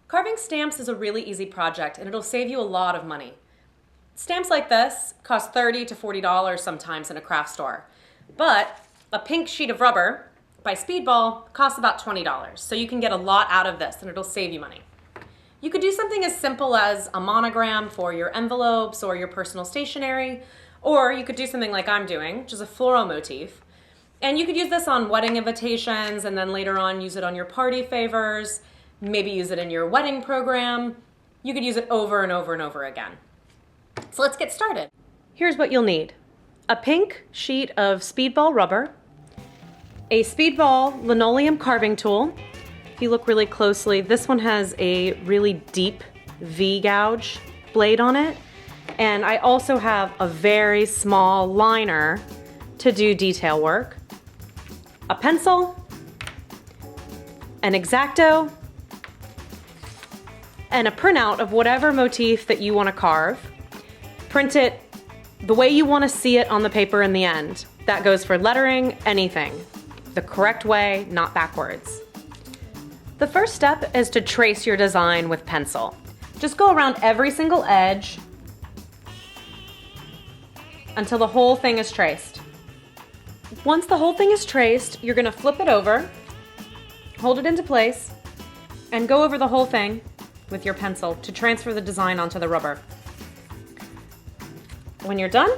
Carving stamps is a really easy project and it'll save you a lot of money. Stamps like this cost $30 to $40 sometimes in a craft store, but a pink sheet of rubber by Speedball costs about $20, so you can get a lot out of this and it'll save you money. You could do something as simple as a monogram for your envelopes or your personal stationery, or you could do something like I'm doing, which is a floral motif. And you could use this on wedding invitations and then later on use it on your party favors, maybe use it in your wedding program. You could use it over and over and over again. So let's get started. Here's what you'll need. A pink sheet of Speedball rubber, a Speedball linoleum carving tool. If you look really closely, this one has a really deep V-gouge blade on it. And I also have a very small liner to do detail work, a pencil, an X-Acto, and a printout of whatever motif that you want to carve. Print it the way you want to see it on the paper in the end. That goes for lettering, anything. The correct way, not backwards. The first step is to trace your design with pencil. Just go around every single edge until the whole thing is traced. Once the whole thing is traced, you're going to flip it over, hold it into place, and go over the whole thing with your pencil to transfer the design onto the rubber. When you're done,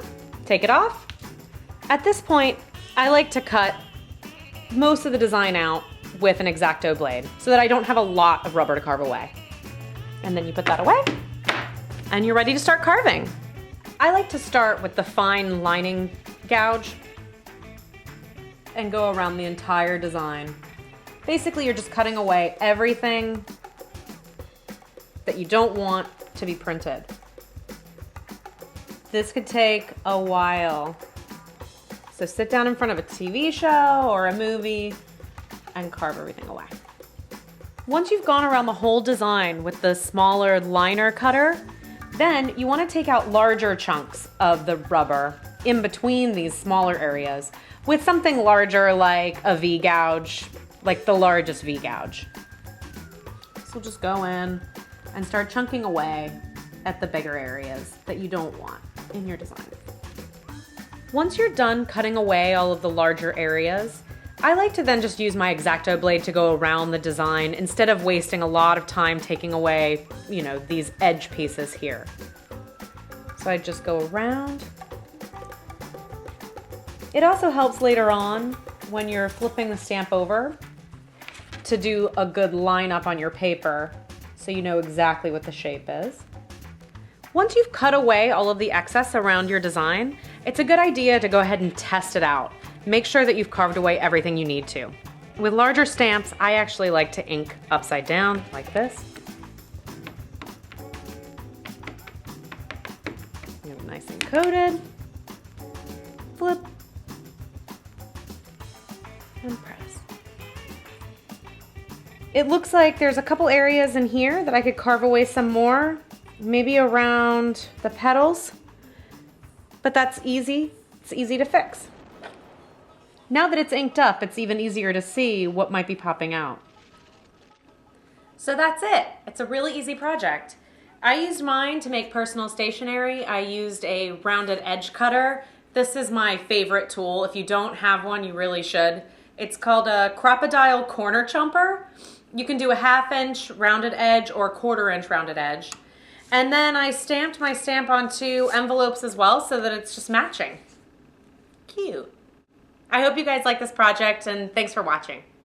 take it off. At this point, I like to cut most of the design out with an X-Acto blade so that I don't have a lot of rubber to carve away. And then you put that away and you're ready to start carving. I like to start with the fine lining gouge and go around the entire design. Basically, you're just cutting away everything that you don't want to be printed. This could take a while. So sit down in front of a TV show or a movie and carve everything away. Once you've gone around the whole design with the smaller liner cutter, then you want to take out larger chunks of the rubber in between these smaller areas with something larger like a V-gouge, like the largest V-gouge. So just go in and start chunking away at the bigger areas that you don't want in your design. Once you're done cutting away all of the larger areas, I like to then just use my X-Acto blade to go around the design instead of wasting a lot of time taking away, these edge pieces here. So I just go around. It also helps later on when you're flipping the stamp over to do a good line up on your paper so you know exactly what the shape is. Once you've cut away all of the excess around your design, it's a good idea to go ahead and test it out. Make sure that you've carved away everything you need to. With larger stamps, I actually like to ink upside down like this. Nice and coated. Flip. And press. It looks like there's a couple areas in here that I could carve away some more, maybe around the petals, but that's easy. It's easy to fix. Now that it's inked up, it's even easier to see what might be popping out. So that's it. It's a really easy project. I used mine to make personal stationery. I used a rounded edge cutter. This is my favorite tool. If you don't have one, you really should. It's called a crocodile corner chomper. You can do a 1/2 inch rounded edge or 1/4 inch rounded edge. And then I stamped my stamp onto envelopes as well so that it's just matching. Cute. I hope you guys like this project and thanks for watching.